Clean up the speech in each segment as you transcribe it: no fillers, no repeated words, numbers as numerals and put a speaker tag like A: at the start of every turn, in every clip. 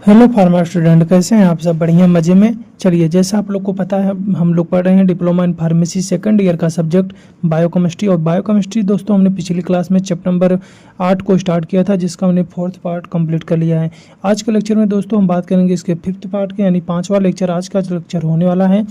A: Hello pharma student, कैसे हैं आप सब? बढ़िया, मज़े में। चलिए, जैसा आप लोग को पता है, हम लोग पढ़ रहे हैं diploma in pharmacy second year का सब्जेक्ट बायोकेमिस्ट्री। और बायोकेमिस्ट्री दोस्तों हमने पिछली क्लास में चैप्टर नंबर 8 को स्टार्ट किया था, जिसका हमने 4th पार्ट कंप्लीट कर लिया है। आज के लेक्चर में दोस्तों हम बात करेंगे इसके 5th पार्ट के, यानी 5वां लेक्चर आज का लेक्चर होने वाला है।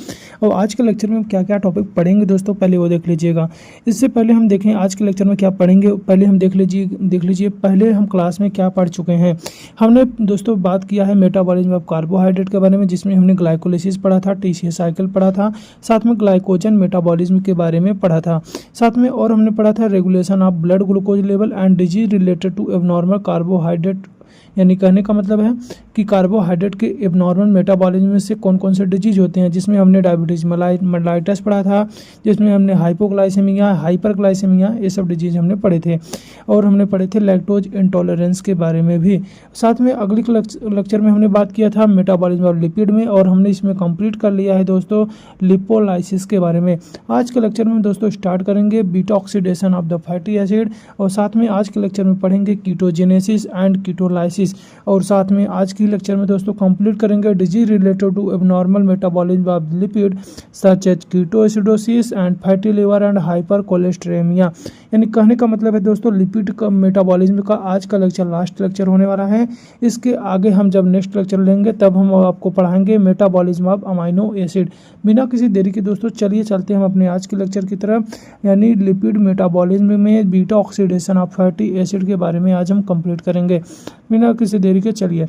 A: और आज के लेक्चर में हम क्या क्या टॉपिक पढ़ेंगे दोस्तों, पहले वो देख लीजिएगा। इससे पहले हम देखें आज के लेक्चर में क्या पढ़ेंगे, पहले हम देख लीजिए पहले हम क्लास में क्या पढ़ चुके हैं। हमने दोस्तों बात किया है मेटाबॉलिज्म ऑफ कार्बोहाइड्रेट के बारे में, जिसमें हमने ग्लाइकोलिसिस पढ़ा था, TCA साइकिल पढ़ा था, साथ में ग्लाइकोजन मेटाबॉलिज्म के बारे में पढ़ा था, साथ में और हमने पढ़ा था regulation of blood glucose level and disease related to abnormal carbohydrate. यानी कहने का मतलब है कि कार्बोहाइड्रेट के एबनॉर्मल मेटाबॉलिज्म में से कौन कौन से डिजीज होते हैं, जिसमें हमने डायबिटीज मेलाइटस पढ़ा था, जिसमें हमने हाइपोग्लाइसेमिया, हाइपरग्लाइसेमिया, ये सब डिजीज हमने पढ़े थे। और हमने पढ़े थे लैक्टोज इंटॉलरेंस के बारे में भी। साथ में अगले लेक्चर में हमने बात किया था मेटाबॉलिज्म ऑफ लिपिड में, और हमने इसमें कंप्लीट कर लिया है दोस्तों लिपोलाइसिस के बारे में। आज के लेक्चर में दोस्तों स्टार्ट करेंगे beta oxidation of the fatty acid, और साथ में आज के लेक्चर में पढ़ेंगे कीटोजेनेसिस एंड कीटोलाइसिस। और साथ में आज की लेक्चर में दोस्तों कंप्लीट करेंगे disease related to abnormal metabolism of lipid such as ketoacidosis and fatty liver and hypercholesterolemia. यानी कहने का मतलब है दोस्तों लिपिड का मेटाबॉलिज्म का आज का लेक्चर लास्ट लेक्चर होने वाला है। इसके आगे हम जब नेक्स्ट लेक्चर लेंगे तब हम आपको पढ़ाएंगे मेटाबॉलिज्म ऑफ अमाइनो एसिड। बिना किसी देरी के दोस्तों चलिए चलते हैं हम अपने आज के लेक्चर की तरफ, यानी लिपिड मेटाबॉलिज्म में beta oxidation of fatty acid के बारे में आज हम कंप्लीट करेंगे। बिना किसी देरी के चलिए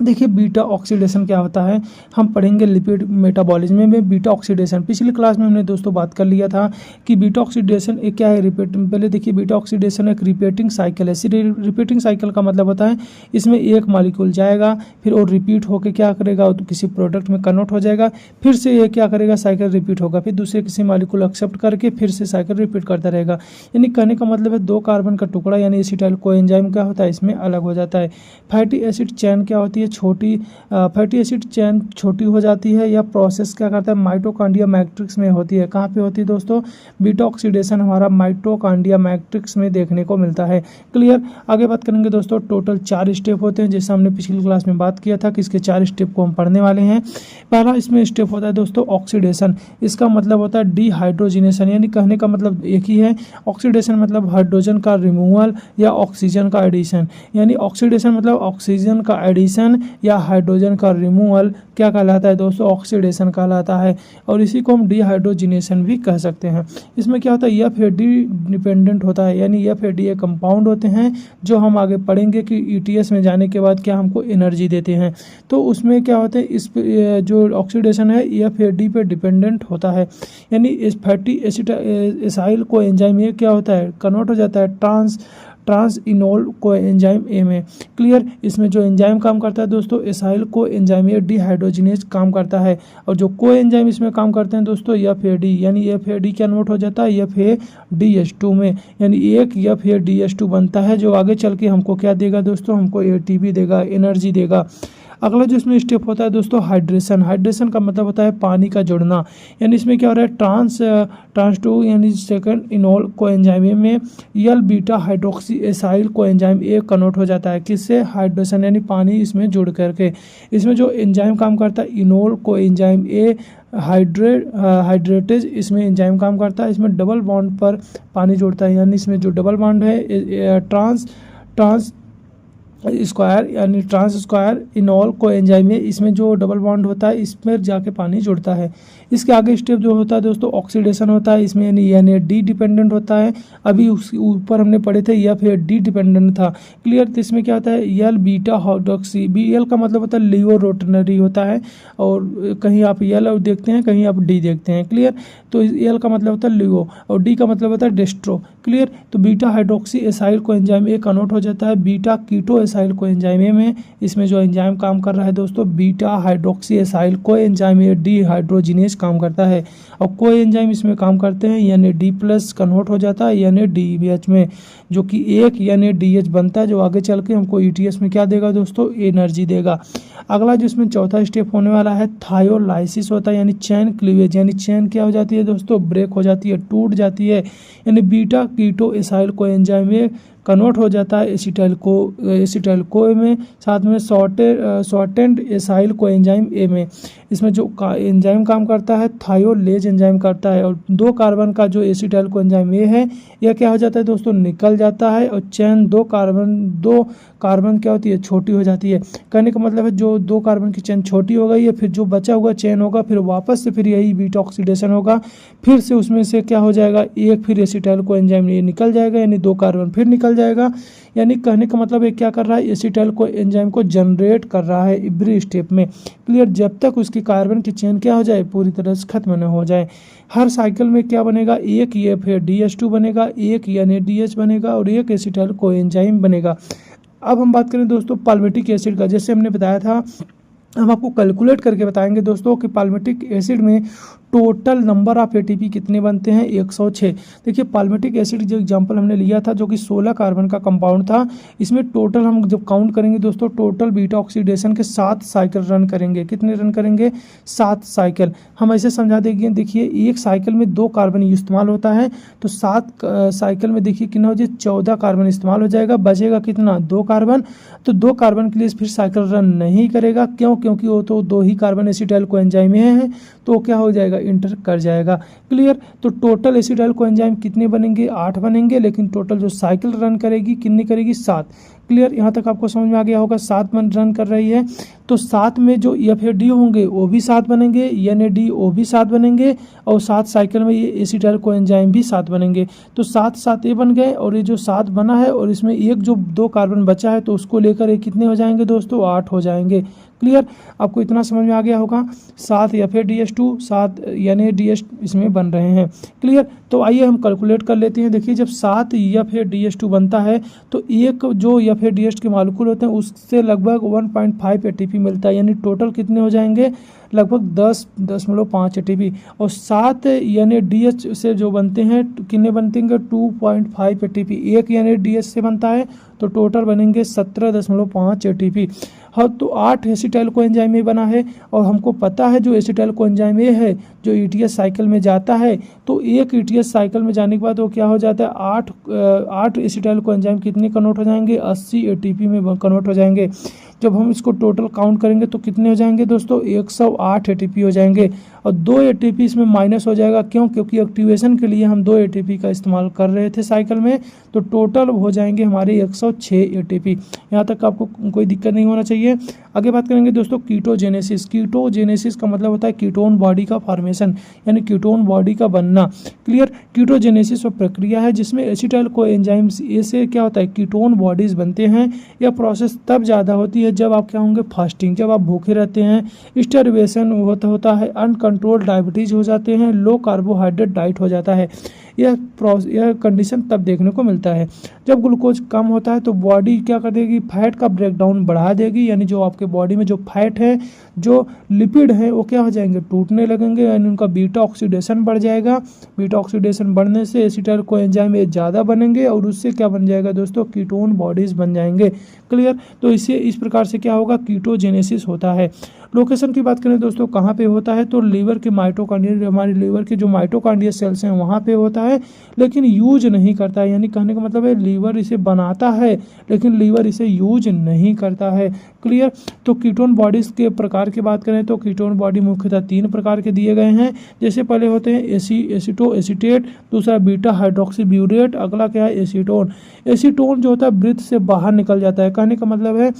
A: देखिए बीटा ऑक्सीडेशन क्या होता है, हम पढ़ेंगे लिपिड मेटाबॉलिज्म में बीटा ऑक्सीडेशन। पिछली क्लास में हमने दोस्तों बात कर लिया था कि बीटा ऑक्सीडेशन एक क्या है। पहले देखिए बीटा ऑक्सीडेशन एक रिपीटिंग साइकिल है। रिपीटिंग साइकिल का मतलब होता है इसमें एक मॉलिक्यूल जाएगा, फिर और रिपीट होकर क्या करेगा, तो किसी प्रोडक्ट में कन्वर्ट हो जाएगा, फिर से ये क्या करेगा, साइकिल रिपीट होगा, फिर दूसरे किसी मॉलिक्यूल एक्सेप्ट करके फिर से साइकिल रिपीट करता रहेगा। यानी कहने का मतलब है 2 कार्बन का टुकड़ा यानी एसिटाइल कोएंजाइम क्या होता है, इसमें अलग हो जाता है। फैटी एसिड चेन क्या होती है, छोटी फैटी एसिड चेन छोटी हो जाती है। या प्रोसेस क्या करता है, माइटोकॉन्ड्रिया मैट्रिक्स में होती है। कहाँ पे होती है दोस्तों, बीटा ऑक्सीडेशन हमारा माइटोकॉन्ड्रिया मैट्रिक्स में देखने को मिलता है। क्लियर। आगे बात करेंगे दोस्तों, टोटल 4 स्टेप होते हैं, जैसा हमने पिछली क्लास में बात किया था कि इसके 4 स्टेप को हम पढ़ने वाले हैं। पहला इसमें स्टेप होता है दोस्तों ऑक्सीडेशन। इसका मतलब होता है डिहाइड्रोजिनेशन, यानी कहने का मतलब एक ही है। ऑक्सीडेशन मतलब हाइड्रोजन का रिमूवल या ऑक्सीजन का एडिशन। यानी ऑक्सीडेशन मतलब ऑक्सीजन का एडिशन या हाइड्रोजन का रिमूवल क्या कहलाता है दोस्तों, ऑक्सीडेशन कहलाता है। और इसी को हम डिहाइड्रोजिनेशन भी कह सकते हैं। इसमें क्या होता है, FAD डिपेंडेंट होता है, यानी FAD ये कंपाउंड होते हैं जो हम आगे पढ़ेंगे कि ETS में जाने के बाद क्या हमको एनर्जी देते हैं। तो उसमें क्या होता है, इस जो ऑक्सीडेशन है FAD पे डिपेंडेंट होता है। यानी इस फैटी एसाइल को एंजाइम ये क्या होता है, कन्वर्ट हो जाता है ट्रांस इनोल को एंजाइम ए में। क्लियर। इसमें जो एंजाइम काम करता है दोस्तों एसाइल को एंजाइम ए डिहाइड्रोजिनेज काम करता है, और जो को एंजाइम इसमें काम करते हैं दोस्तों FAD, यानी FAD कन्वर्ट हो जाता है FADH2 में, यानी एक FADH2 बनता है, जो आगे चल के हमको क्या देगा दोस्तों, हमको ATP देगा, एनर्जी देगा। अगला जो इसमें स्टेप होता है दोस्तों हाइड्रेशन। हाइड्रेशन का मतलब होता है पानी का जुड़ना। यानी इसमें क्या हो रहा है, ट्रांस टू यानी सेकंड इनोल को एंजाइम में यल बीटा हाइड्रोक्सी एसाइल को एंजाइम ए कन्वर्ट हो जाता है, किससे, हाइड्रेशन, यानी पानी इसमें जुड़ करके। इसमें जो एंजाइम काम करता है इनोल को एंजाइम ए हाइड्रेटेज, इसमें एंजाइम काम करता है, इसमें डबल बॉन्ड पर पानी जोड़ता है। यानी इसमें जो डबल बॉन्ड है ट्रांस स्क्वायर यानी ट्रांस स्क्वायर इनोल को एंजाइम है, इसमें जो डबल बॉन्ड होता है इसमें जाके पानी जुड़ता है। इसके आगे स्टेप जो होता है दोस्तों ऑक्सीडेशन होता है, इसमें यानी NAD डिपेंडेंट होता है। अभी उसके ऊपर हमने पढ़े थे FAD डिपेंडेंट था। क्लियर। तो इसमें क्या होता है, यल बीटा हाइड्रोक्सी, यल का मतलब होता है लियो रोटनरी होता है, और कहीं आप यल देखते हैं, कहीं आप D देखते हैं। क्लियर। तो यल का मतलब होता है लियो और D का मतलब होता है डेस्ट्रो। क्लियर। तो बीटा हाइड्रोक्सी एसाइल को एंजाइम ए कन्वर्ट हो जाता है बीटा कीटो एसाइल को एंजाइम ए में। इसमें जो एंजाइम काम कर रहा है दोस्तों बीटा हाइड्रोक्सी एसाइल को एंजाइम ए डिहाइड्रोजिनेज काम करता है, और कोई एंजाइम इसमें काम करते हैं NAD+ कन्वर्ट हो जाता है NADH में, जो कि एक NADH बनता है, जो आगे चल के हमको ETS में क्या देगा दोस्तों, एनर्जी देगा। अगला जो इसमें चौथा स्टेप होने वाला है थायोलाइसिस होता है, यानी चैन क्लीवेज, यानी चैन क्या हो जाती है दोस्तों, ब्रेक हो जाती है, टूट जाती है। यानी बीटा कीटो एसाइल को एंजाइम में कन्वर्ट हो जाता है एसिटाइल को में, साथ में शॉर्टेंड एसाइल को एंजाइम ए में। इसमें जो एंजाइम काम करता है थायोलेज एंजाइम करता है, और 2 कार्बन का जो एसिटाइल को एंजाइम ए है यह क्या हो जाता है दोस्तों, निकल जाता है, और चेन 2 कार्बन क्या होती है, छोटी हो जाती है। कहने का मतलब है जो 2 कार्बन की चेन छोटी हो गई है, फिर जो बचा हुआ चेन होगा फिर वापस से फिर यही बीटा ऑक्सीडेशन होगा, फिर से उसमें से क्या हो जाएगा, एक फिर एसिटाइल को एंजाइम ये निकल जाएगा, यानी 2 कार्बन फिर निकल जाएगा। यानी कहने का मतलब है क्या कर रहा है, एसिटाइल को एंजाइम को जनरेट कर रहा है एवरी स्टेप में। क्लियर, जब तक उसकी कार्बन की चेन क्या हो जाए, पूरी तरह से खत्म न हो जाए। हर साइकिल में क्या बनेगा, एक ये फिर DH2 बनेगा, एक NADH बनेगा और एक एसिटाइल को एंजाइम बनेगा। अब हम बात करें दोस्तों पाल्मिटिक एसिड का। जैसे हमने बताया था, हम आपको कैलकुलेट करके बताएंगे दोस्तों कि पाल्मिटिक एसिड में टोटल नंबर ऑफ ATP कितने बनते हैं, 106। देखिए पाल्मिटिक एसिड जो एग्जांपल हमने लिया था जो कि 16 कार्बन का कंपाउंड था, इसमें टोटल हम जब काउंट करेंगे दोस्तों, टोटल बीटा ऑक्सीडेशन के 7 साइकिल रन करेंगे। कितने रन करेंगे, 7 साइकिल। हम ऐसे समझा देंगे, देखिए एक साइकिल में 2 कार्बन इस्तेमाल होता है, तो 7 साइकिल में देखिए कितना हो जाए, 14 कार्बन इस्तेमाल हो जाएगा, बचेगा कितना, 2 कार्बन। तो 2 कार्बन के लिए फिर साइकिल रन नहीं करेगा, क्यों, क्योंकि वो तो 2 ही कार्बन एसिटाइल को एंजाइम में है, तो क्या हो जाएगा, इंटर कर जाएगा। क्लियर, तो टोटल एसिटाइल को एंजाइम कितने बनेंगे, 8 बनेंगे, लेकिन टोटल जो साइकिल रन करेगी कितनी करेगी, 7। क्लियर, यहाँ तक आपको समझ में आ गया होगा। 7 रन कर रही है, तो 7 में जो FAD होंगे वो भी 7 बनेंगे, NAD वो भी 7 बनेंगे, और 7 साइकिल में ये एसिटाइल को एंजाइम भी 7 बनेंगे। तो 7 ये बन गए, और ये जो 7 बना है और इसमें एक जो 2 कार्बन बचा है, तो उसको लेकर ये कितने हो जाएंगे दोस्तों, 8 हो जाएंगे। क्लियर, आपको इतना समझ में आ गया होगा। 7 FADH2 7 NADH इसमें बन रहे हैं। क्लियर, तो आइए हम कैलकुलेट कर लेते हैं। देखिए जब 7 FADH2 बनता है, तो एक जो FADH के मॉलिक्यूल होते हैं उससे लगभग 1.5 ATP मिलता है, यानी टोटल कितने हो जाएंगे, लगभग 10.5 ATP। और 7 NADH से जो बनते हैं कितने बनते हैं, 2.5 ATP। एक NADH से बनता है तो टोटल बनेंगे 17.5 ATP। हाँ, तो 8 एसिटाइल को एंजाइम ए बना है, और हमको पता है जो एसिटाइल को एंजाइम ए है जो ETS साइकिल में जाता है, तो एक ETS साइकिल में जाने के बाद वो क्या हो जाता है, 8 एसिटाइल को एंजाइम कितने कन्वर्ट हो जाएंगे, 80 ATP में कन्वर्ट हो जाएंगे। जब हम इसको टोटल काउंट करेंगे तो कितने हो जाएंगे दोस्तों, 108 ATP हो जाएंगे, और 2 ATP इसमें माइनस हो जाएगा। क्यों, क्योंकि एक्टिवेशन के लिए हम 2 ATP का इस्तेमाल कर रहे थे साइकिल में, तो टोटल हो जाएंगे हमारे 106 ATP। यहाँ तक आपको कोई दिक्कत नहीं होना चाहिए। आगे बात करेंगे दोस्तों कीटोजेनेसिस। कीटोजेनेसिस का मतलब होता है कीटोन बॉडी का फॉर्मेशन, यानी कीटोन बॉडी का बनना। क्लियर, कीटोजेनेसिस वो प्रक्रिया है जिसमें एसिटाइल को एंजाइम्स ए से क्या होता है, कीटोन बॉडीज बनते हैं। यह प्रोसेस तब ज़्यादा होती है जब आप क्या होंगे, फास्टिंग, जब आप भूखे रहते हैं, स्टार्वेशन होता है, अनकंट्रोल्ड डायबिटीज़ हो जाते हैं, लो कार्बोहाइड्रेट डाइट हो जाता है। यह कंडीशन तब देखने को मिलता है। जब ग्लूकोज कम होता है तो बॉडी क्या कर देगी, फैट का ब्रेकडाउन बढ़ा देगी, यानी जो आपके बॉडी में जो फैट है, जो लिपिड है, वो क्या हो जाएंगे, टूटने लगेंगे, यानी उनका बीटा ऑक्सीडेशन बढ़ जाएगा। बीटा ऑक्सीडेशन बढ़ने से एसिटाइल को एंजाइम ज़्यादा बनेंगे, और उससे क्या बन जाएगा दोस्तों, कीटोन बॉडीज बन जाएंगे। क्लियर, तो इससे इस प्रकार से क्या होगा, कीटोजेनेसिस होता है। लोकेशन की बात करें दोस्तों कहाँ पे होता है, तो लीवर के माइटोकॉन्ड्रिया, हमारे लीवर के जो माइटोकॉन्ड्रिया सेल्स हैं वहाँ पे होता है, लेकिन यूज नहीं करता है। यानी कहने का मतलब है लीवर इसे बनाता है लेकिन लीवर इसे यूज नहीं करता है। क्लियर, तो कीटोन बॉडीज के प्रकार की बात करें तो कीटोन बॉडी मुख्यतः 3 प्रकार के दिए गए हैं। जैसे पहले होते हैं एसीटेट, दूसरा बीटा हाइड्रोक्सी ब्यूरेट, अगला क्या है, एसीटोन। एसीटोन जो होता है ब्रीथ से बाहर निकल जाता है। कहने का मतलब है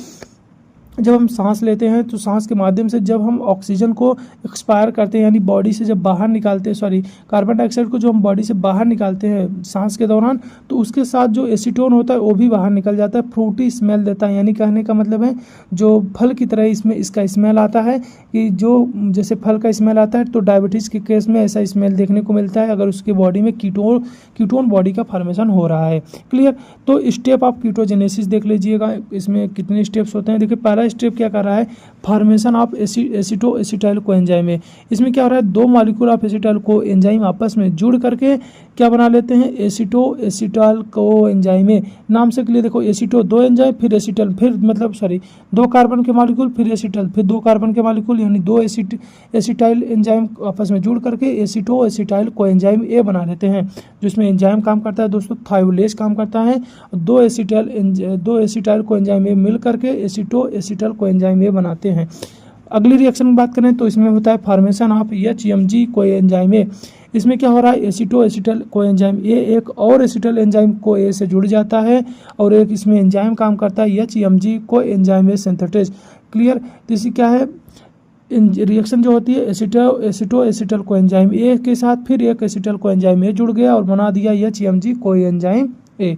A: जब हम सांस लेते हैं तो सांस के माध्यम से जब हम ऑक्सीजन को एक्सपायर करते हैं, यानी बॉडी से जब बाहर निकालते हैं, कार्बन डाइऑक्साइड को जो हम बॉडी से बाहर निकालते हैं सांस के दौरान, तो उसके साथ जो एसीटोन होता है वो भी बाहर निकल जाता है, फ्रूटी स्मेल देता है। यानी कहने का मतलब है जो फल की तरह इसमें इसका स्मेल आता है, कि जो जैसे फल का स्मेल आता है, तो डायबिटीज़ के केस में ऐसा स्मेल देखने को मिलता है अगर उसके बॉडी में कीटोन बॉडी का फॉर्मेशन हो रहा है। क्लियर, तो स्टेप ऑफ कीटोजेनेसिस देख लीजिएगा, इसमें कितने स्टेप्स होते हैं। देखिए पहला अगला स्टेप क्या कर रहा है, formation of aceto acetyl coenzyme है। इसमें क्या हो रहा है, दो मॉलिक्यूल ऑफ एसिटाइल कोएंजाइम आपस में जुड़ करके क्या बना लेते हैं, एसीटो एसिटाइल कोएंजाइम है। नाम से के लिए देखो, एसीटो दो एंजाइम, फिर एसिटाइल, फिर मतलब सॉरी दो कार्बन के मॉलिक्यूल, फिर एसिटाइल, फिर दो कार्बन के मॉलिक्यूल, यानी दो एसिटाइल एंजाइम आपस में जुड़ करके एसीटो एसिटाइल कोएंजाइम ए बना लेते हैं। जिसमें एंजाइम काम करता है दोस्तों, थायोलेज काम करता है। दो एसिटाइल कोएंजाइम ए मिल करके एसीटो एसिटाइल कोएंजाइम ए बनाते हैं। अगली रिएक्शन की बात करें तो इसमें होता है formation of HMG coenzyme A. इसमें क्या हो रहा है, एसीटो एसिटाइल कोएंजाइम ए एक और एसिटाइल एंजाइम को ए से जुड़ जाता है और एक इसमें एंजाइम काम करता है HMG coenzyme A synthetase. Clear. तो इसी क्या है, रिएक्शन जो होती है एसीटो एसिटाइल कोएंजाइम ए के साथ फिर एक एसिटाइल कोएंजाइम ए जुड़ गया और बना दिया HMG कोएंजाइम ए।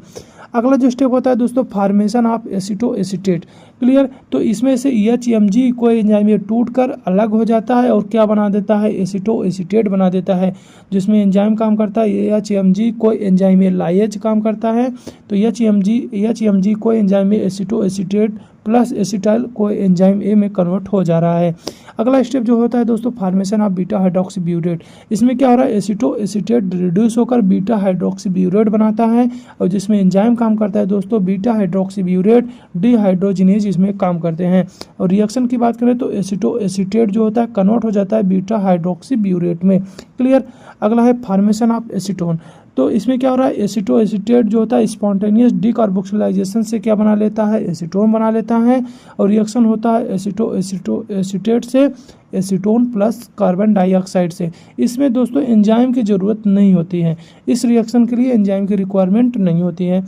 A: अगला जो स्टेप होता है दोस्तों, formation of aceto acetate. Clear. तो इसमें से HMG कोएंजाइम ए टूट कर अलग हो जाता है और क्या बना देता है, एसीटो एसिटेट बना देता है। जिसमें एंजाइम काम करता है HMG कोएंजाइम ए लाइज काम करता है। तो HMG coenzyme A aceto acetate plus acetyl coenzyme A में कन्वर्ट हो जा रहा है। अगला स्टेप जो होता है दोस्तों, formation of beta hydroxy burette. इसमें क्या हो रहा है, एसीटो एसिटेट रिड्यूस होकर बीटा हाइड्रोक्सी ब्यूरेट बनाता है और जिसमें एंजाइम काम करता है दोस्तों बीटा हाइड्रोक्सी ब्यूरेट डिहाइड्रोजिनेज इसमें काम करते हैं। और रिएक्शन की बात करें तो एसीटो एसिटेट जो होता है कन्वर्ट हो जाता है बीटा हाइड्रोक्सी ब्यूरेट में। क्लियर। अगला है फॉर्मेशन ऑफ एसीटोन। तो इसमें क्या हो रहा है, एसीटो एसिटेट जो होता है स्पॉन्टेनियस डीकार्बोक्सिलाइजेशन से क्या बना लेता है, एसीटोन बना लेता है और रिएक्शन होता है एसीटो एसिटेट से एसीटोन प्लस कार्बन डाइऑक्साइड से। इसमें दोस्तों एंजाइम की ज़रूरत नहीं होती है, इस रिएक्शन के लिए एंजाइम की रिक्वायरमेंट नहीं होती है।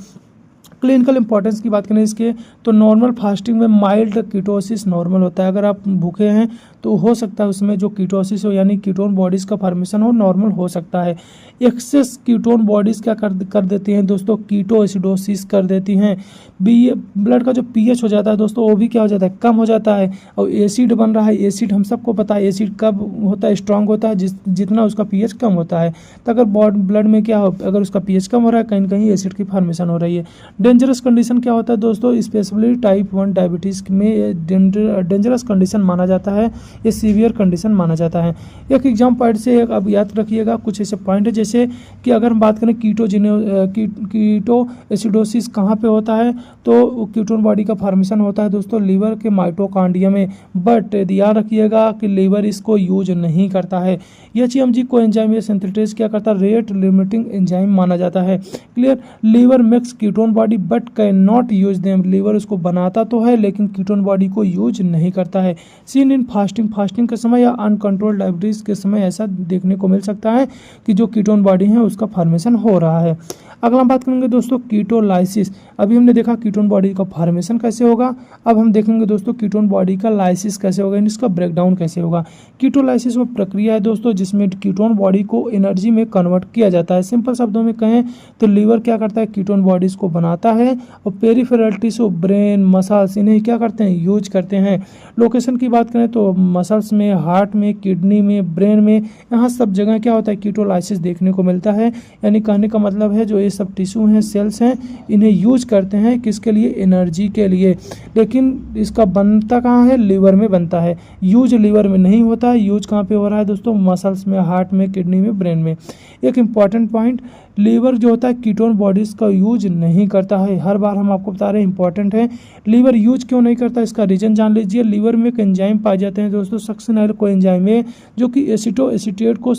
A: क्लिनिकल इंपॉर्टेंस की बात करें इसके तो नॉर्मल फास्टिंग में माइल्ड कीटोसिस नॉर्मल होता है। अगर आप भूखे हैं तो हो सकता है उसमें जो कीटोसिस हो यानी कीटोन बॉडीज का फॉर्मेशन हो नॉर्मल हो सकता है। एक्सेस कीटोन बॉडीज क्या कर देती हैं दोस्तों, कीटो एसिडोसिस कर देती हैं। ब्लड का जो pH हो जाता है दोस्तों वो भी क्या हो जाता है, कम हो जाता है और एसिड बन रहा है। एसिड हम सबको पता है एसिड कब होता है, स्ट्रांग होता है जितना उसका pH कम होता है। तो अगर ब्लड में क्या हो, अगर उसका pH कम हो रहा है कहीं ना कहीं एसिड की फॉर्मेशन हो रही है। डेंजरस कंडीशन क्या होता है दोस्तों, स्पेशली टाइप 1 डायबिटीज़ में डेंजरस कंडीशन माना जाता है, ये सीवियर कंडीशन माना जाता है। एक एग्जाम पॉइंट से एक अब याद रखिएगा, कुछ ऐसे पॉइंट है जैसे कि अगर हम बात करें कीटो एसिडोसिस कहाँ पे होता है तो कीटोन बॉडी का फॉर्मेशन होता है दोस्तों लीवर के माइटोकॉन्ड्रिया में। बट याद रखिएगा कि लीवर इसको यूज नहीं करता है। HMG कोएंजाइम ये सिंथेटेज क्या करता है, रेट लिमिटिंग एंजाइम माना जाता है। Clear. Liver makes ketone body but can not use them. Liver उसको बनाता तो है लेकिन कीटोन बॉडी को यूज नहीं करता है। सीन इन फास्टिंग के समय या अनकंट्रोल्ड डायबिटीज के समय ऐसा देखने को मिल सकता है कि जो कीटोन बॉडी है उसका फॉर्मेशन हो रहा है। अगला बात करेंगे दोस्तों कीटोलाइसिस। अभी हमने देखा कीटोन बॉडी का फॉर्मेशन कैसे होगा, अब हम देखेंगे दोस्तों कीटोन बॉडी का लाइसिस कैसे होगा, इसका ब्रेकडाउन कैसे होगा। कीटोलाइसिस वो प्रक्रिया है दोस्तों जिसमें कीटोन बॉडी को एनर्जी में कन्वर्ट किया जाता है। सिंपल शब्दों में कहें तो लीवर क्या करता है, कीटोन बॉडीज को बनाता है और पेरिफेरल टिश्यू ब्रेन मसल्स इन्हें क्या करते हैं, यूज करते हैं। लोकेशन की बात करें तो मसल्स में, हार्ट में, किडनी में, ब्रेन में, यहाँ सब जगह क्या होता है कीटोलाइसिस देखने को मिलता है। यानी कहने का मतलब है जो ये सब टिश्यू हैं, सेल्स हैं, इन्हें यूज करते हैं किसके लिए, एनर्जी के लिए। लेकिन इसका बनता कहाँ है, लीवर में बनता है। यूज लीवर में नहीं होता है, यूज कहाँ पे हो रहा है दोस्तों, मसल्स में, हार्ट में, किडनी में, ब्रेन में। एक इंपॉर्टेंट पॉइंट, लीवर जो होता है कीटोन बॉडीज का यूज नहीं करता है। हर बार हम आपको बता रहे हैं, इंपॉर्टेंट है। लीवर यूज क्यों नहीं करता, इसका रीजन जान लीजिए। लीवर में एक एंजाइम पाए जाते हैं दोस्तों, सक्सेनाइल कोएंजाइम है, जो कि एसीटो एसिटेट को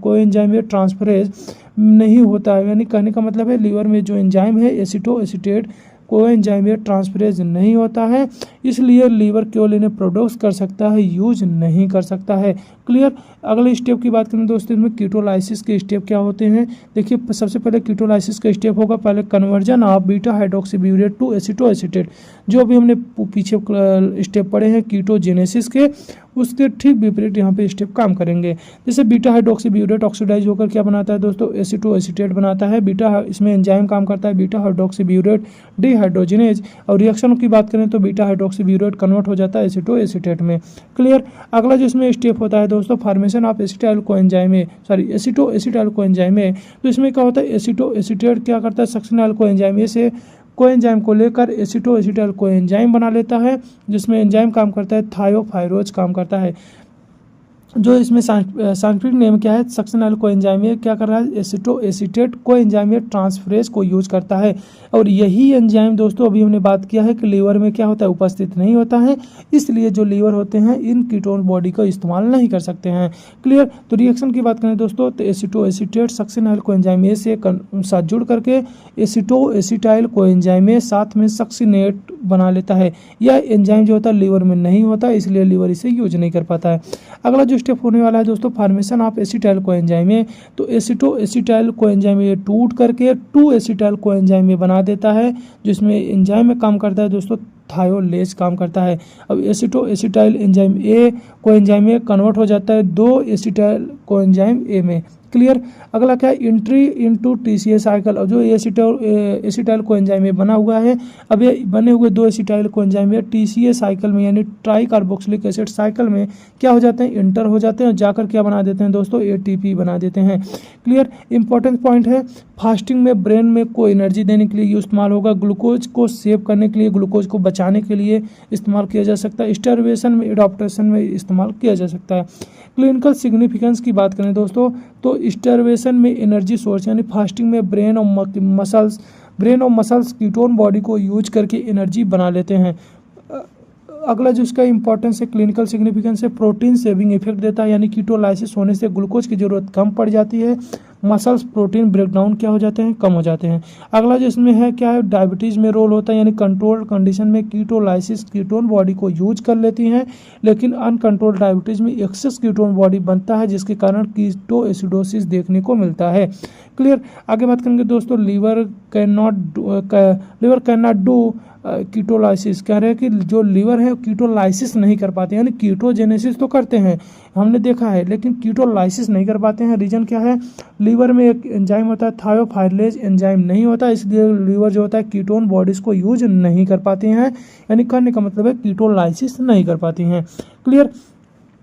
A: कोएंजाइम ट्रांसफरेज नहीं होता है। यानी कहने का मतलब है लीवर में जो एंजाइम है एसीटो एसिटेट कोएंजाइम ट्रांसफरेज नहीं होता है, इसलिए लीवर केवल इन्हें प्रोड्यूस कर सकता है, यूज नहीं कर सकता है। क्लियर। अगले स्टेप की बात करें दोस्तों, इसमें कीटोलाइसिस के स्टेप क्या होते हैं। देखिए सबसे पहले कीटोलाइसिस का स्टेप होगा, पहले conversion of beta hydroxy butyrate to acetoacetate. जो भी हमने पीछे स्टेप पढ़े हैं कीटोजेनेसिस के, उसके ठीक विपरीत यहाँ पे स्टेप काम करेंगे। जैसे बीटा हाइड्रोक्सी ब्यूरेट ऑक्सीडाइज होकर क्या बनाता है दोस्तों, एसीटो एसिटेट बनाता है। इसमें एंजाइम काम करता है बीटा हाइड्रोक्सी ब्यूरेट डिहाइड्रोजिनेज, और रिएक्शन की बात करें तो बीटा हाइड्रोक्सी ब्यूरेट कन्वर्ट हो जाता है एसीटो एसिटेट में। क्लियर। अगला जिसमें स्टेप होता है दोस्तों, formation of acetyl coenzyme aceto acetyl coenzyme. तो इसमें क्या होता है, एसीटो एसिटेट क्या करता है, सक्सेनाइल कोएंजाइम से कोएंजाइम को लेकर एसिटोएसिटाइल कोएंजाइम बना लेता है, जिसमें एंजाइम काम करता है थायोफायरोज काम करता है। जो इसमें साइंटिफिक नेम क्या है, सक्सेनाइल कोएंजाइम, ये क्या कर रहा है, एसिटोएसिटेट कोएंजाइम ट्रांसफरेज को यूज करता है। और यही एंजाइम दोस्तों अभी हमने बात किया है कि लीवर में क्या होता है, उपस्थित नहीं होता है, इसलिए जो लीवर होते हैं इन कीटोन बॉडी का इस्तेमाल नहीं कर सकते हैं। क्लियर। तो रिएक्शन की बात करें दोस्तों तो एसिटोएसिटेट सक्सेनाइल कोएंजाइम ए से साथ जुड़ करके एसिटोएसिटाइल कोएंजाइम ए साथ में सक्सिनेट बना लेता है। यह एंजाइम जो होता है लीवर में नहीं होता, इसलिए लीवर इसे यूज नहीं कर पाता है। अगला जो स्टेप होने वाला है दोस्तों formation of acetyl coenzyme A, तो एसिटोएसिटाइल कोएंजाइम ए टूट करके 2 एसिटाइल कोएंजाइम ए बना देता है, जिसमें एंजाइम में काम करता है दोस्तों थायोलेज काम करता है। अब acetoacetyl enzyme A coenzyme A convert हो जाता है 2 एसिटाइल कोएंजाइम ए में। क्लियर। अगला क्या है, एंट्री इनटू टीसीए साइकिल। और जो एसिटाइल कोएंजाइम ए बना हुआ है, अब ये बने हुए 2 acetyl coenzyme A TCA cycle में यानी ट्राई कार्बोक्सिलिक एसिड साइकिल में क्या हो जाते हैं, इंटर हो जाते हैं और जाकर क्या बना देते हैं दोस्तों, एटीपी बना देते हैं। क्लियर। इंपॉर्टेंट पॉइंट है, फास्टिंग में ब्रेन में को एनर्जी देने के लिए इस्तेमाल होगा, ग्लूकोज को सेव करने के लिए, ग्लूकोज को बचाने के लिए इस्तेमाल किया जा सकता है, स्टार्वेशन में, एडॉप्टेशन में इस्तेमाल किया जा सकता है। क्लिनिकल सिग्निफिकेंस की बात करें दोस्तों तो स्टार्वेशन में एनर्जी सोर्स यानी फास्टिंग में ब्रेन और मसल्स कीटोन बॉडी को यूज करके एनर्जी बना लेते हैं। अगला जो इसका इंपॉर्टेंस है, क्लिनिकल सिग्निफिकेंस है, प्रोटीन सेविंग इफेक्ट देता है, यानी कीटोलाइसिस होने से ग्लूकोज की जरूरत कम पड़ जाती है, मसल्स प्रोटीन ब्रेकडाउन क्या हो जाते हैं, कम हो जाते हैं। अगला जो इसमें है क्या है, डायबिटीज़ में रोल होता है, यानी कंट्रोल्ड कंडीशन में कीटोलाइसिस कीटोन बॉडी को यूज कर लेती हैं, लेकिन अनकंट्रोल्ड डायबिटीज़ में एक्सेस कीटोन बॉडी बनता है, जिसके कारण कीटोएसिडोसिस देखने को मिलता है। क्लियर। आगे बात करेंगे दोस्तों, लीवर कैन नॉट डू कीटोलाइसिस। कह रहे हैं कि जो लीवर है कीटोलाइसिस नहीं कर पाते, यानी कीटोजेनेसिस तो करते हैं हमने देखा है, लेकिन कीटोलाइसिस नहीं कर पाते हैं। रीजन क्या है, लीवर में एक एंजाइम होता है थायोफाइलेज एंजाइम नहीं होता, इसलिए लीवर जो होता है कीटोन बॉडीज को यूज नहीं कर पाते हैं, यानी करने का मतलब है कीटोलाइसिस नहीं कर पाती हैं। क्लियर।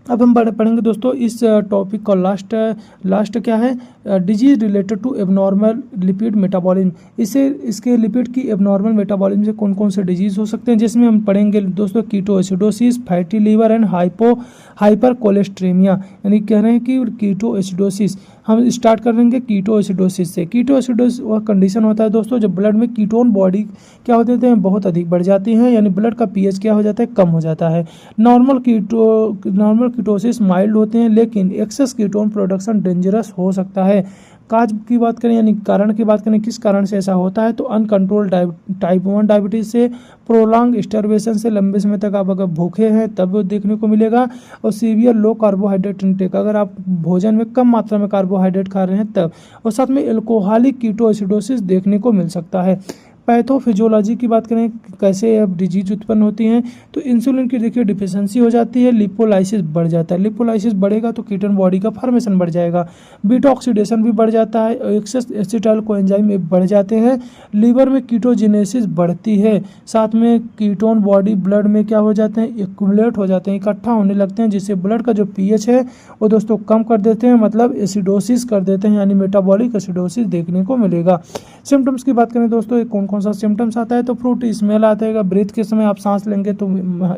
A: अब हम पढ़ेंगे दोस्तों इस टॉपिक का लास्ट क्या है, disease related to abnormal lipid metabolism. इसके लिपिड की एबनॉर्मल मेटाबॉलिज्म से कौन कौन से डिजीज हो सकते हैं, जिसमें हम पढ़ेंगे दोस्तों ketoacidosis, fatty liver and hypercholesterolemia. यानी कह रहे हैं कि कीटोएसिडोसिस हम स्टार्ट करेंगे कीटोएसिडोसिस से। कीटोएसिडोसिस वह कंडीशन होता है दोस्तों जब ब्लड में कीटोन बॉडी क्या होते हैं, बहुत अधिक बढ़ जाती हैं, यानी ब्लड का पीएच क्या हो जाता है, कम हो जाता है। नॉर्मल कीटोसिस माइल्ड होते हैं, लेकिन एक्सेस कीटोन प्रोडक्शन डेंजरस हो सकता है। काज की बात करें यानी कारण की बात करें, किस कारण से ऐसा होता है, तो अनकंट्रोल्ड टाइप 1 डायबिटीज़ से, प्रोलॉन्ग स्टार्वेशन से, लंबे समय तक आप अगर भूखे हैं तब वो देखने को मिलेगा, और सीवियर लो कार्बोहाइड्रेट इंटेक, अगर आप भोजन में कम मात्रा में कार्बोहाइड्रेट खा रहे हैं तब, और साथ में एल्कोहलिक कीटोएसिडोसिस देखने को मिल सकता है। पैथोफिजियोलॉजी की बात करें कैसे अब डिजीज उत्पन्न होती हैं, तो इंसुलिन की देखिए डिफिशियंसी हो जाती है, लिपोलाइसिस बढ़ जाता है, लिपोलाइसिस बढ़ेगा तो कीटोन बॉडी का फॉर्मेशन बढ़ जाएगा, बीटा ऑक्सीडेशन भी बढ़ जाता है, एक्सेस एसिटाइल कोएंजाइम में बढ़ जाते हैं, लीवर में कीटोजेनेसिस बढ़ती है, साथ में कीटोन बॉडी ब्लड में क्या हो जाते हैं, एक्यूमुलेट हो जाते हैं, इकट्ठा होने लगते हैं, जिससे ब्लड का जो पीएच है वो दोस्तों कम कर देते हैं, मतलब एसिडोसिस कर देते हैं, यानी मेटाबॉलिक एसिडोसिस देखने को मिलेगा। सिम्टम्स की बात करें दोस्तों, कौन कौन सा सिम्टम्स आता है, तो फ्रूटी स्मेल आता है, ब्रीथ के समय आप सांस लेंगे तो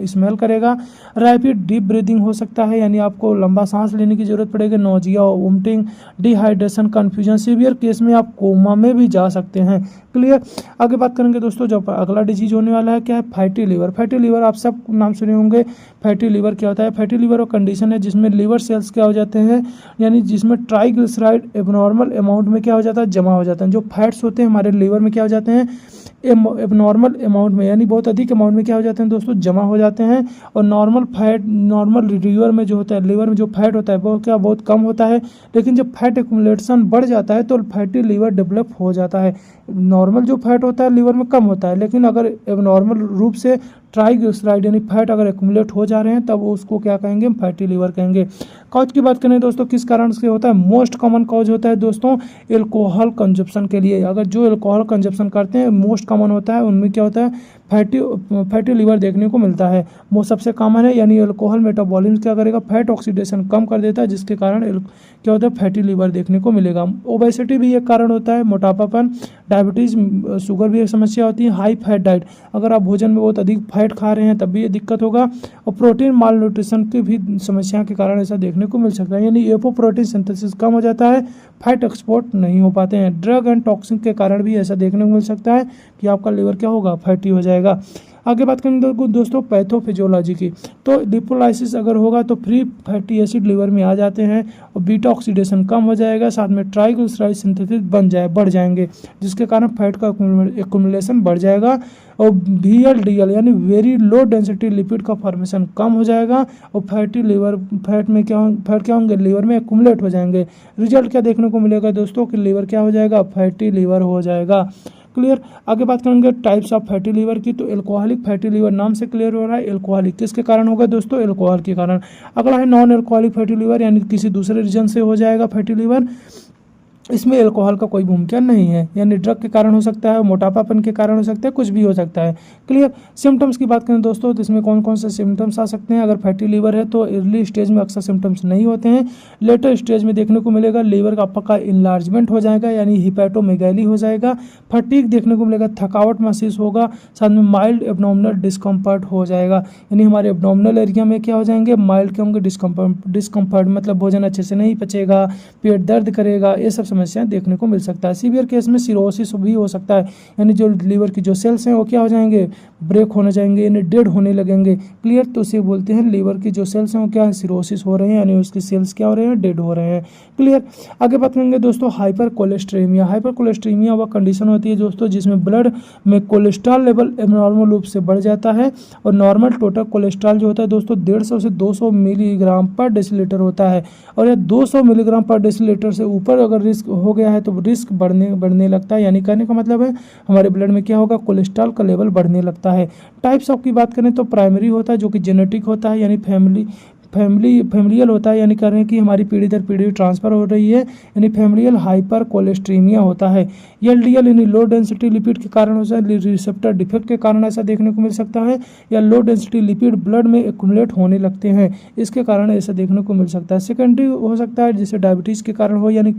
A: स्मेल करेगा, रैपिड डीप ब्रीदिंग हो सकता है, यानी आपको लंबा सांस लेने की जरूरत पड़ेगी, nausea, vomiting, dehydration, confusion, severe case में आप कोमा में भी जा सकते हैं। क्लियर। आगे बात करेंगे दोस्तों, जब अगला डिजीज होने वाला है क्या है, फैटी लीवर। फैटी लीवर आप सब नाम सुने होंगे। फैटी लीवर क्या होता है, फैटी लीवर वो कंडीशन है जिसमें लीवर सेल्स क्या हो जाते हैं, यानी जिसमें ट्राइग्लिसराइड एबनॉर्मल अमाउंट में क्या हो जाता है, जमा हो जाता है। जो फैट्स होते हैं हमारे लीवर में क्या हो जाते हैं, एबनॉर्मल अमाउंट में, यानी बहुत अधिक अमाउंट में क्या हो जाते हैं दोस्तों, जमा हो जाते हैं, और नॉर्मल लीवर में जो होता है, लीवर में जो फैट होता है वो क्या बहुत कम होता है, लेकिन जब फैट एक्यूमुलेशन बढ़ जाता है तो फैटी लीवर डेवलप हो जाता है। नॉर्मल जो फैट होता है लीवर में कम होता है, लेकिन अगर एबनॉर्मल रूप से ट्राइग्लिसराइड यानी फैट अगर एक्यूमुलेट हो जा रहे हैं तब उसको क्या कहेंगे, हम फैटी लीवर कहेंगे। कॉज की बात करें दोस्तों, किस कारण से होता है, मोस्ट कॉमन कॉज होता है दोस्तों एल्कोहल कंजप्शन के लिए। अगर जो एल्कोहल कंजप्शन करते हैं मोस्ट कॉमन होता है, उनमें क्या होता है फैटी लीवर देखने को मिलता है। वो सबसे कॉमन है, यानी अल्कोहल मेटाबॉलिज्म क्या करेगा, फैट ऑक्सीडेशन कम कर देता है, जिसके कारण क्या होता है, फैटी लीवर देखने को मिलेगा। ओबेसिटी भी एक कारण होता है, मोटापापन, डायबिटीज़, शुगर भी एक समस्या होती है। हाई फैट डाइट, अगर आप भोजन में बहुत अधिक फैट खा रहे हैं तब भी ये दिक्कत होगा। और प्रोटीन माल न्यूट्रिशन की भी समस्या के कारण ऐसा देखने को मिल सकता है, यानी एपोप्रोटीन सिंथेसिस कम हो जाता है, फैट एक्सपोर्ट नहीं हो पाते हैं। ड्रग एंड टॉक्सिन के कारण भी ऐसा देखने को मिल सकता है कि आपका लीवर क्या होगा, फैटी हो जाएगा। आगे बात करेंगे दोस्तों पैथोफिजियोलॉजी की, तो लिपोलाइसिस अगर होगा तो फ्री फैटी एसिड लीवर में आ जाते हैं और बीटा ऑक्सीडेशन कम हो जाएगा, साथ में ट्राइग्लिसराइड सिंथेसिस बढ़ जाएंगे, जिसके कारण फैट का एक्युमुलेशन बढ़ जाएगा। और VLDL यानी वेरी लो डेंसिटी लिपिड का फॉर्मेशन कम हो जाएगा और फैट क्या होंगे, लीवर में एक्युमुलेट हो जाएंगे। रिजल्ट क्या देखने को मिलेगा दोस्तों कि लीवर क्या हो जाएगा, फैटी लीवर हो जाएगा। क्लियर। आगे बात करेंगे टाइप्स ऑफ फैटी लीवर की, तो एल्कोहलिक फैटी लीवर नाम से क्लियर हो रहा है। एल्कोहलिक किसके कारण होगा दोस्तों, एल्कोहल के कारण। अगला है नॉन एल्कोहलिक फैटी लीवर, यानी किसी दूसरे रीजन से हो जाएगा फैटी लीवर, इसमें अल्कोहल का कोई भूमिका नहीं है, यानी ड्रग के कारण हो सकता है, मोटापापन के कारण हो सकता है, कुछ भी हो सकता है। क्लियर। सिम्टम्स की बात करें दोस्तों तो इसमें कौन कौन से सिम्टम्स आ सकते हैं। अगर फैटी लीवर है तो अर्ली स्टेज में अक्सर सिम्टम्स नहीं होते हैं, लेटर स्टेज में देखने को मिलेगा लीवर का पक्का इनलार्जमेंट हो जाएगा, यानी हिपैटोमेगैली हो जाएगा, फटीग देखने को मिलेगा, थकावट महसूस होगा, साथ में माइल्ड एब्नॉमिनल डिस्कम्फर्ट हो जाएगा, यानी हमारे एब्नॉमिनल एरिया में क्या हो जाएंगे, माइल्ड के होंगे डिस्कम्फर्ट, मतलब भोजन अच्छे से नहीं पचेगा, पेट दर्द करेगा, ये सब समस्याएं देखने को मिल सकता है। सीवियर केस में सिरोसिस भी हो सकता है, यानी जो लीवर की जो सेल्स हैं वो क्या हो जाएंगे, ब्रेक होने जाएंगे, यानी डेड होने लगेंगे। क्लियर। तो इसे बोलते हैं लीवर की जो सेल्स हैं वो क्या है, सिरोसिस हो रहे हैं, यानी उसकी सेल्स क्या हो रहे हैं, डेड हो रहे हैं। क्लियर। आगे बात करेंगे दोस्तों हाइपर कोलेस्ट्रेमिया। हाइपर कोलेस्ट्रेमिया वह कंडीशन होती है दोस्तों जिसमें ब्लड में कोलेस्ट्रॉल लेवल एबनॉर्मल रूप से बढ़ जाता है और नॉर्मल टोटल कोलेस्ट्रॉल जो होता है दोस्तों 150 से 200 मिलीग्राम पर डेसीलीटर होता है, और यह 200 मिलीग्राम पर डेसीलीटर से ऊपर अगर रिस्क हो गया है तो रिस्क बढ़ने लगता है, यानी कहने का मतलब है हमारे ब्लड में क्या होगा, कोलेस्ट्रॉल का लेवल बढ़ने लगता है। टाइप्स ऑफ की बात करें तो प्राइमरी होता है जो कि जेनेटिक होता है, यानी फैमिलियल होता है, यानी कह रहे हैं कि हमारी पीढ़ी दर पीढ़ी ट्रांसफर हो रही है, यानी फैमिलियल हाइपर कोलेस्ट्रीमिया होता है। LDL यानी लो डेंसिटी लिपिड के कारण हो सकता है, रिसेप्टर डिफेक्ट के कारण ऐसा देखने को मिल सकता है, या लो डेंसिटी लिपिड ब्लड में एक्युमुलेट होने लगते हैं, इसके कारण ऐसा देखने को मिल सकता है। सेकेंडरी हो सकता है जैसे डायबिटीज़ के कारण हो, यानी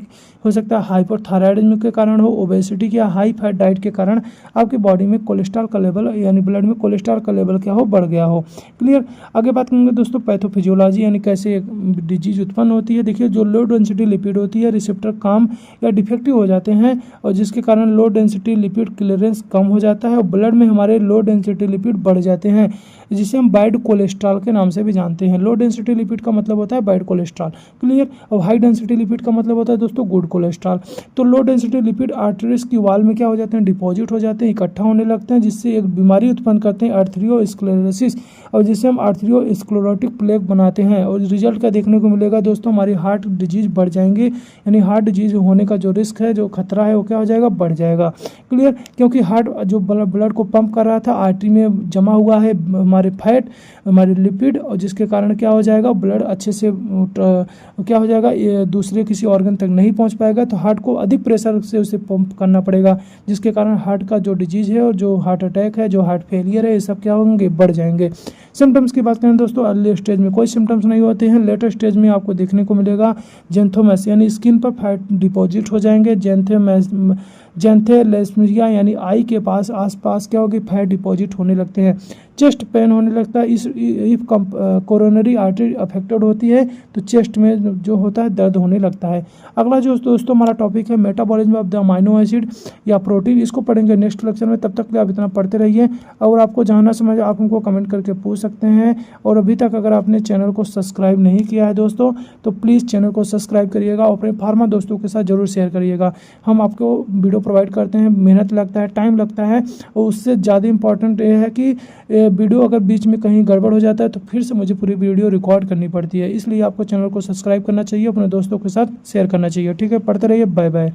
A: हो सकता है हाइपोथायराइडिज्म के कारण हो, ओबेसिटी या हाई फैट डाइट के कारण आपकी बॉडी में कोलेस्ट्रॉल का लेवल यानी ब्लड में कोलेस्ट्रॉल का लेवल क्या हो, बढ़ गया हो। क्लियर। आगे बात करेंगे दोस्तों पैथोफिजियोलॉजी, यानी कैसे डिजीज उत्पन्न होती है। देखिए जो लो डेंसिटी लिपिड होती है रिसेप्टर काम या डिफेक्टिव हो जाते हैं, और जिसके कारण लो डेंसिटी लिपिड क्लियरेंस कम हो जाता है और ब्लड में हमारे लो डेंसिटी लिपिड बढ़ जाते हैं, जिसे हम बैड कोलेस्ट्रॉल के नाम से भी जानते हैं। लो डेंसिटी लिपिड का मतलब होता है बैड कोलेस्ट्रॉल। क्लियर। और हाई डेंसिटी लिपिड का मतलब होता है दोस्तों गुड कोलेस्ट्रॉल। तो लो डेंसिटी लिपिड आर्टरीज की वॉल में क्या हो जाते हैं, डिपॉजिट हो जाते हैं, इकट्ठा होने लगते हैं, जिससे एक बीमारी उत्पन्न करते हैं आर्थरियोस्क्लेरोसिस, और जिससे हम आर्थरियोस्क्लेरोटिक प्लेग बनाते हैं। और रिजल्ट क्या देखने को मिलेगा दोस्तों, हमारी हार्ट डिजीज बढ़ जाएंगे, यानी हार्ट डिजीज होने का जो रिस्क है, जो खतरा है वो क्या हो जाएगा, बढ़ जाएगा। क्लियर। क्योंकि हार्ट जो ब्लड को पंप कर रहा था आर्टरी में जमा हुआ है हमारे फैट, हमारे लिपिड, और जिसके कारण क्या हो जाएगा, ब्लड अच्छे से क्या हो जाएगा, ये दूसरे किसी ऑर्गन तक नहीं पहुंच पाएगा, तो हार्ट को अधिक प्रेशर से उसे पंप करना पड़ेगा, जिसके कारण हार्ट का जो डिजीज है और जो हार्ट अटैक है, जो हार्ट फेलियर है, ये सब क्या होंगे, बढ़ जाएंगे। सिम्टम्स की बात करें दोस्तों अर्ली स्टेज में कोई सिम्टम्स नहीं होते हैं, लेटर स्टेज में आपको देखने को मिलेगा जेंथोमेस, यानी स्किन पर फैट डिपॉजिट हो जाएंगे, जेंथेलेस्मिया यानी आई के आसपास क्या होगी, फैट डिपॉजिट होने लगते हैं, चेस्ट पेन होने लगता है। इफ कोरोनरी आर्टरी अफेक्टेड होती है तो चेस्ट में जो होता है दर्द होने लगता है। अगला जो दोस्तों हमारा टॉपिक है metabolism of the amino acid या प्रोटीन, इसको पढ़ेंगे नेक्स्ट लेक्चर में। तब तक आप इतना पढ़ते रहिए, और आपको जानना समझ आप हमको कमेंट करके पूछ सकते हैं। और अभी तक अगर आपने चैनल को सब्सक्राइब नहीं किया है दोस्तों तो प्लीज़ चैनल को सब्सक्राइब करिएगा और अपने फार्मा दोस्तों के साथ जरूर शेयर करिएगा। हम आपको वीडियो प्रोवाइड करते हैं, मेहनत लगता है, टाइम लगता है, और उससे ज़्यादा इंपॉर्टेंट ये है कि वीडियो अगर बीच में कहीं गड़बड़ हो जाता है तो फिर से मुझे पूरी वीडियो रिकॉर्ड करनी पड़ती है, इसलिए आपको चैनल को सब्सक्राइब करना चाहिए, अपने दोस्तों के साथ शेयर करना चाहिए। ठीक है, पढ़ते रहिए, बाय बाय।